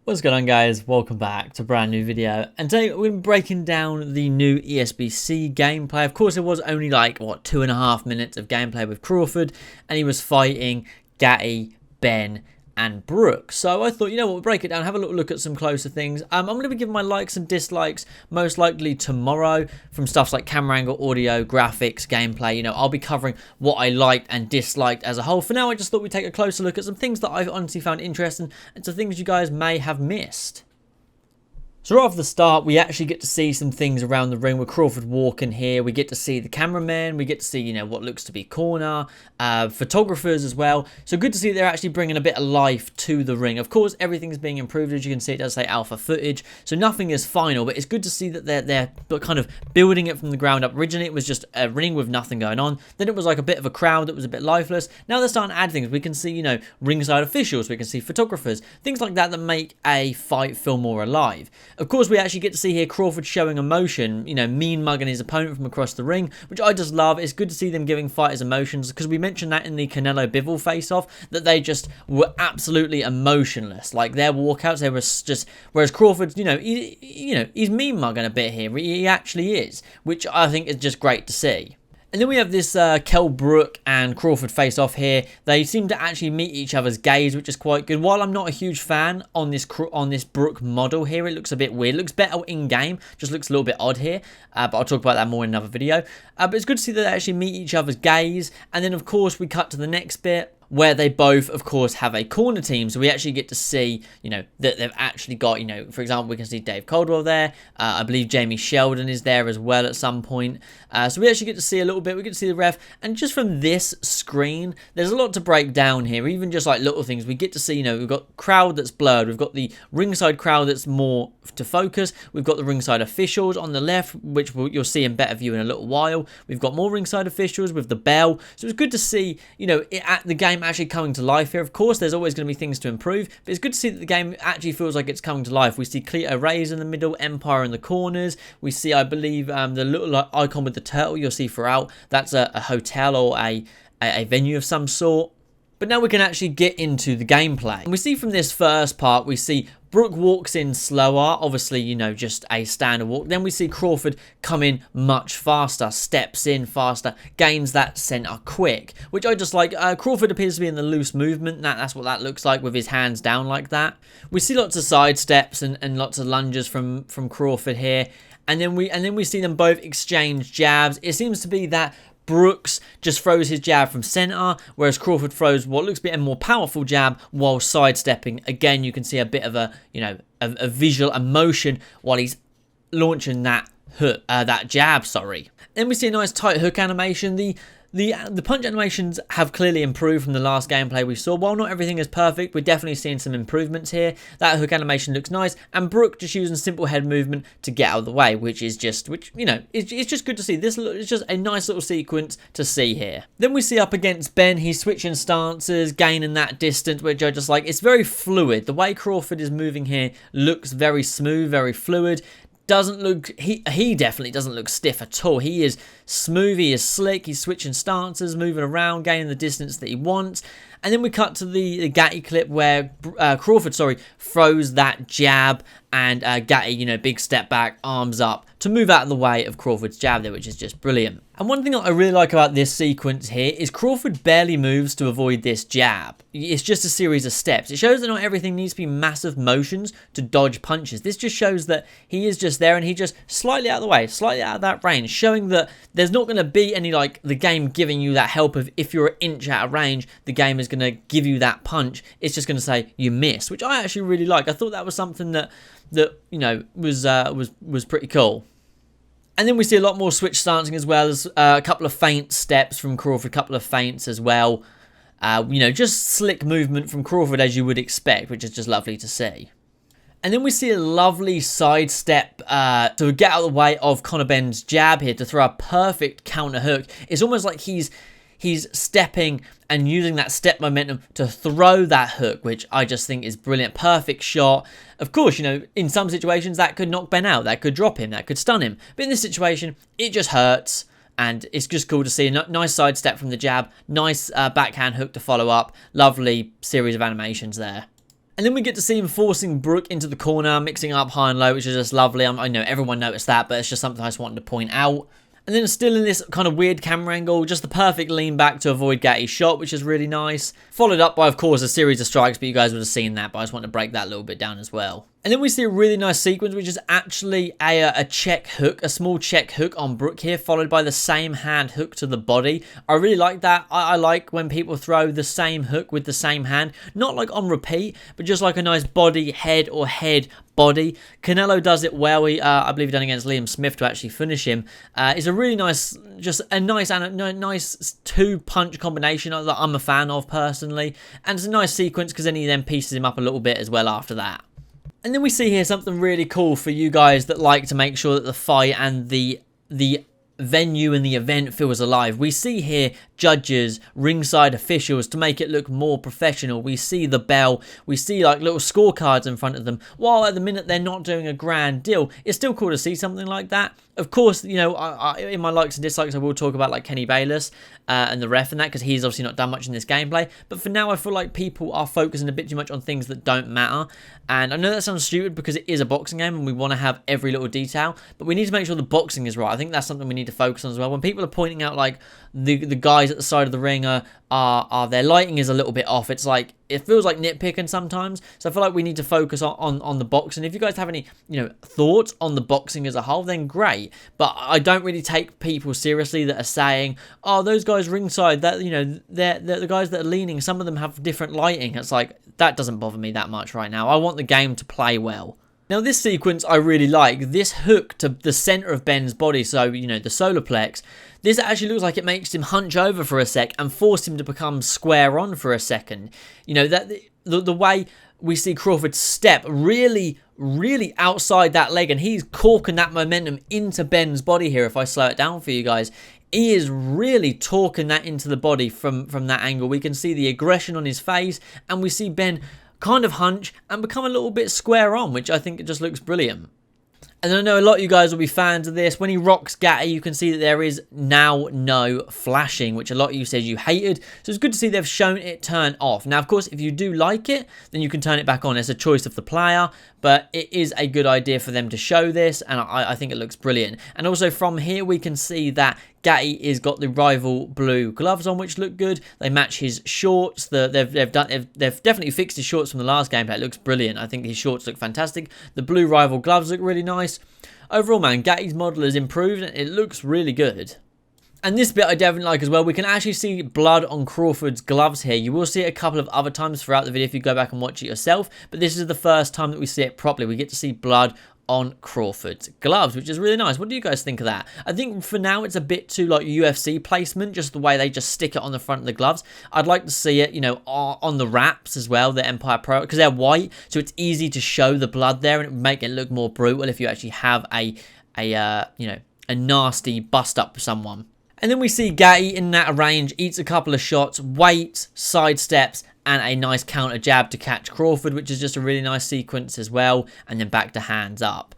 What's going on, guys? Welcome back to a brand new video, and today we're breaking down the new ESBC gameplay. Of course, it was only like 2.5 minutes of gameplay with Crawford, and he was fighting Gatty, Ben and Brook. So I thought, you know what, we'll break it down, have a little look at some closer things. I'm going to be giving my likes and dislikes most likely tomorrow from stuff like camera angle, audio, graphics, gameplay. You know, I'll be covering what I liked and disliked as a whole. For now, I just thought we'd take a closer look at some things that I've honestly found interesting and some things you guys may have missed. So right off the start, we actually get to see some things around the ring with Crawford walking here. We get to see the cameraman. We get to see, you know, what looks to be corner, photographers as well. So good to see they're actually bringing a bit of life to the ring. Of course, everything's being improved. As you can see, it does say alpha footage. So nothing is final, but it's good to see that they're kind of building it from the ground up. Originally, it was just a ring with nothing going on. Then it was like a bit of a crowd that was a bit lifeless. Now they're starting to add things. We can see, you know, ringside officials. We can see photographers. Things like that that make a fight feel more alive. Of course, we actually get to see here Crawford showing emotion, you know, mean mugging his opponent from across the ring, which I just love. It's good to see them giving fighters emotions, because we mentioned that in the Canelo Bivol face-off, that they just were absolutely emotionless. Like, their walkouts, they were just, whereas Crawford, he's mean mugging a bit here. He actually is, which I think is just great to see. And then we have this Kell Brook and Crawford face off here. They seem to actually meet each other's gaze, which is quite good. While I'm not a huge fan on this Brook model here, it looks a bit weird. It looks better in game, just looks a little bit odd here. But I'll talk about that more in another video. But it's good to see that they actually meet each other's gaze. And then of course we cut to the next bit, where they both, of course, have a corner team. So we actually get to see, you know, that they've actually got, you know, for example, we can see Dave Coldwell there. I believe Jamie Sheldon is there as well at some point. So we actually get to see a little bit. We get to see the ref. And just from this screen, there's a lot to break down here. Even just like little things. We get to see, you know, we've got crowd that's blurred. We've got the ringside crowd that's more to focus. We've got the ringside officials on the left, which you'll see in better view in a little while. We've got more ringside officials with the bell. So it's good to see, you know, at the game actually coming to life here. Of course, there's always going to be things to improve, but it's good to see that the game actually feels like it's coming to life. We see Cleto Reyes in the middle, Empire in the corners. We see, I believe, the little icon with the turtle you'll see throughout. That's a hotel or a venue of some sort. But now we can actually get into the gameplay. And we see from this first part, we see Brook walks in slower, obviously, you know, just a standard walk. Then we see Crawford come in much faster, steps in faster, gains that centre quick, which I just like. Crawford appears to be in the loose movement. That's what that looks like with his hands down like that. We see lots of side steps and lots of lunges from Crawford here. And then we see them both exchange jabs. It seems to be that Brooks just throws his jab from centre, whereas Crawford throws what looks to be a more powerful jab while sidestepping. Again, you can see a bit of a, you know, a visual emotion while he's launching that hook, that jab, sorry. Then we see a nice tight hook animation. The punch animations have clearly improved from the last gameplay we saw. While not everything is perfect, we're definitely seeing some improvements here. That hook animation looks nice, and Brook just using simple head movement to get out of the way, which you know, it's just good to see. This is just a nice little sequence to see here. Then we see up against Ben, he's switching stances, gaining that distance, which I just like. It's very fluid. The way Crawford is moving here looks very smooth, very fluid. Doesn't look, he definitely doesn't look stiff at all. He is smooth, he is slick, he's switching stances, moving around, gaining the distance that he wants. And then we cut to the Gatty clip where Crawford, throws that jab, and Gatty, you know, big step back, arms up to move out of the way of Crawford's jab there, which is just brilliant. And one thing that I really like about this sequence here is Crawford barely moves to avoid this jab. It's just a series of steps. It shows that not everything needs to be massive motions to dodge punches. This just shows that he is just there and he just slightly out of the way, slightly out of that range, showing that there's not going to be any, like, the game giving you that help of if you're an inch out of range, the game is going to give you that punch. It's just going to say you missed, which I actually really like. I thought that was something that you know, was pretty cool. And then we see a lot more switch stancing, as well as a couple of feint steps from Crawford, a couple of feints as well. You know, just slick movement from Crawford as you would expect, which is just lovely to see. And then we see a lovely sidestep to get out of the way of Conor Benn's jab here to throw a perfect counter hook. It's almost like he's stepping and using that step momentum to throw that hook, which I just think is brilliant. Perfect shot. Of course, you know, in some situations that could knock Ben out, that could drop him, that could stun him. But in this situation, it just hurts. And it's just cool to see a nice sidestep from the jab, nice backhand hook to follow up. Lovely series of animations there. And then we get to see him forcing Brooke into the corner, mixing up high and low, which is just lovely. I know everyone noticed that, but it's just something I just wanted to point out. And then still in this kind of weird camera angle, just the perfect lean back to avoid Gatti's shot, which is really nice. Followed up by, of course, a series of strikes, but you guys would have seen that, but I just want to break that a little bit down as well. And then we see a really nice sequence, which is actually a check hook, a small check hook on Brooke here, followed by the same hand hook to the body. I really like that. I like when people throw the same hook with the same hand, not like on repeat, but just like a nice body, head, or head, body. Canelo does it well. I believe he done against Liam Smith to actually finish him. It's a really nice, just a nice two-punch combination that I'm a fan of personally. And it's a nice sequence because then he then pieces him up a little bit as well after that. And then we see here something really cool for you guys that like to make sure that the fight and the venue and the event feels alive. We see here judges, ringside officials to make it look more professional. We see the bell, we see like little scorecards in front of them. While at the minute they're not doing a grand deal, it's still cool to see something like that. Of course, you know, in my likes and dislikes, I will talk about like Kenny Bayless and the ref and that, because he's obviously not done much in this gameplay. But for now, I feel like people are focusing a bit too much on things that don't matter. And I know that sounds stupid because it is a boxing game and we want to have every little detail, but we need to make sure the boxing is right. I think that's something we need to focus on as well. When people are pointing out like the guys at the side of the ring are their lighting is a little bit off, it's like, it feels like nitpicking sometimes. So I feel like we need to focus on the boxing. If you guys have any, you know, thoughts on the boxing as a whole, then great. But I don't really take people seriously that are saying, oh, those guys ringside, that, you know, they're the guys that are leaning, some of them have different lighting. It's like, that doesn't bother me that much right now. I want the game to play well. Now, this sequence I really like. This hook to the center of Ben's body, so, you know, the solar plex, this actually looks like it makes him hunch over for a sec and force him to become square on for a second. You know, that the way we see Crawford step really outside that leg, and he's corking that momentum into Ben's body here. If I slow it down for you guys, he is really torquing that into the body from that angle. We can see the aggression on his face, and we see Ben kind of hunch and become a little bit square on, which I think it just looks brilliant. And I know a lot of you guys will be fans of this. When he rocks Gatti, you can see that there is now no flashing, which a lot of you said you hated. So it's good to see they've shown it turn off. Now, of course, if you do like it, then you can turn it back on. It's a choice of the player, but it is a good idea for them to show this, and I think it looks brilliant. And also from here, we can see that Gatti has got the rival blue gloves on, which look good. They match his shorts. They've definitely fixed his shorts from the last gameplay. It looks brilliant. I think his shorts look fantastic. The blue rival gloves look really nice. Overall, man, Gatti's model has improved and it looks really good. And this bit I definitely like as well. We can actually see blood on Crawford's gloves here. You will see it a couple of other times throughout the video if you go back and watch it yourself. But this is the first time that we see it properly. We get to see blood on Crawford's gloves, which is really nice. What do you guys think of that? I think for now it's a bit too like UFC placement, just the way they just stick it on the front of the gloves. I'd like to see it, you know, on the wraps as well, the Empire Pro, because they're white, so it's easy to show the blood there, and it would make it look more brutal if you actually have a nasty bust up for someone. And then we see Gatti in that range, eats a couple of shots, waits, sidesteps, and a nice counter jab to catch Crawford, which is just a really nice sequence as well, and then back to hands up.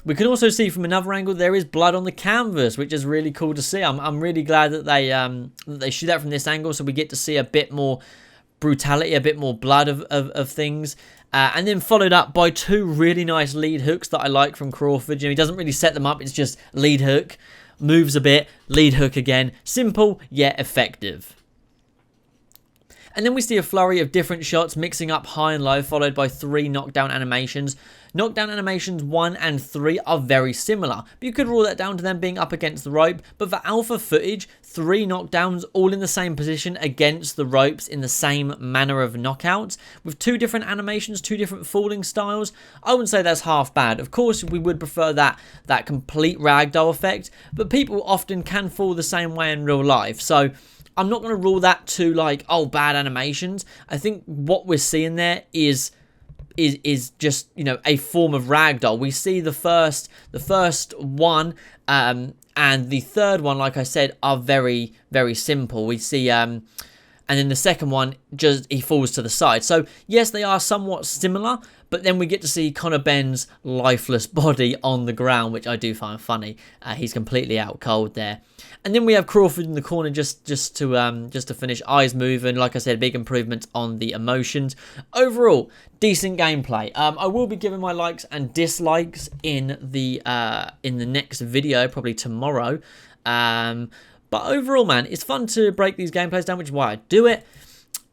We can also see from another angle there is blood on the canvas, which is really cool to see. I'm really glad that they shoot that from this angle, so we get to see a bit more brutality, a bit more blood of things. And then followed up by two really nice lead hooks that I like from Crawford. You know, he doesn't really set them up, it's just lead hook, moves a bit, lead hook again. Simple yet effective. And then we see a flurry of different shots mixing up high and low, followed by 3 knockdown animations. Knockdown animations 1 and 3 are very similar, but you could rule that down to them being up against the rope. But for alpha footage, 3 knockdowns all in the same position against the ropes in the same manner of knockouts, with 2 different animations, 2 different falling styles. I wouldn't say that's half bad. Of course, we would prefer that complete ragdoll effect, but people often can fall the same way in real life. So I'm not going to rule that to like, oh, bad animations. I think what we're seeing there is just, you know, a form of ragdoll. We see the first one and the third one, like I said, are very, very simple. We see and then the second one, just he falls to the side. So yes, they are somewhat similar, but then we get to see Conor Benn's lifeless body on the ground, which I do find funny. He's completely out cold there. And then we have Crawford in the corner just to finish. Eyes moving, like I said, big improvements on the emotions. Overall, decent gameplay. I will be giving my likes and dislikes in the next video, probably tomorrow. But overall, man, it's fun to break these gameplays down, which is why I do it.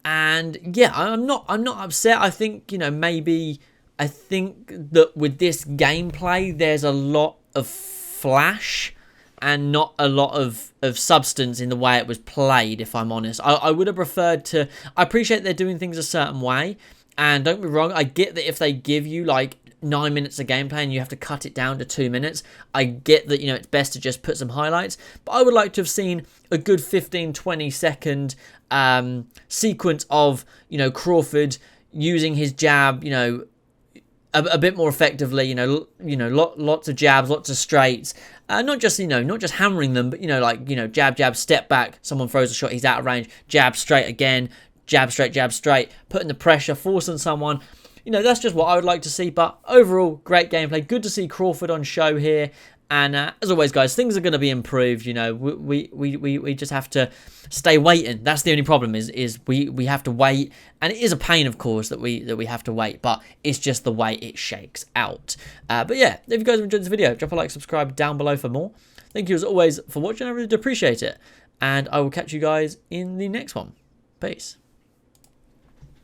And yeah, I'm not upset. I think, you know, maybe I think that with this gameplay, there's a lot of flash and not a lot of substance in the way it was played, if I'm honest. I would have preferred to... I appreciate they're doing things a certain way, and don't be wrong, I get that if they give you, like, 9 minutes of gameplay and you have to cut it down to 2 minutes, I get that, you know, it's best to just put some highlights, but I would like to have seen a good 15-20 second sequence of, you know, Crawford using his jab, you know, a bit more effectively, lots of jabs, lots of straights, not just hammering them, but, like, jab, jab, step back, someone throws a shot, he's out of range, jab straight again, jab straight, putting the pressure, forcing someone. That's just what I would like to see. But overall, great gameplay. Good to see Crawford on show here. And as always, guys, things are going to be improved. We just have to stay waiting. That's the only problem is we have to wait, and it is a pain, of course, that we have to wait. But it's just the way it shakes out. But yeah, if you guys have enjoyed this video, drop a like, subscribe down below for more. Thank you as always for watching. I really do appreciate it, and I will catch you guys in the next one. Peace.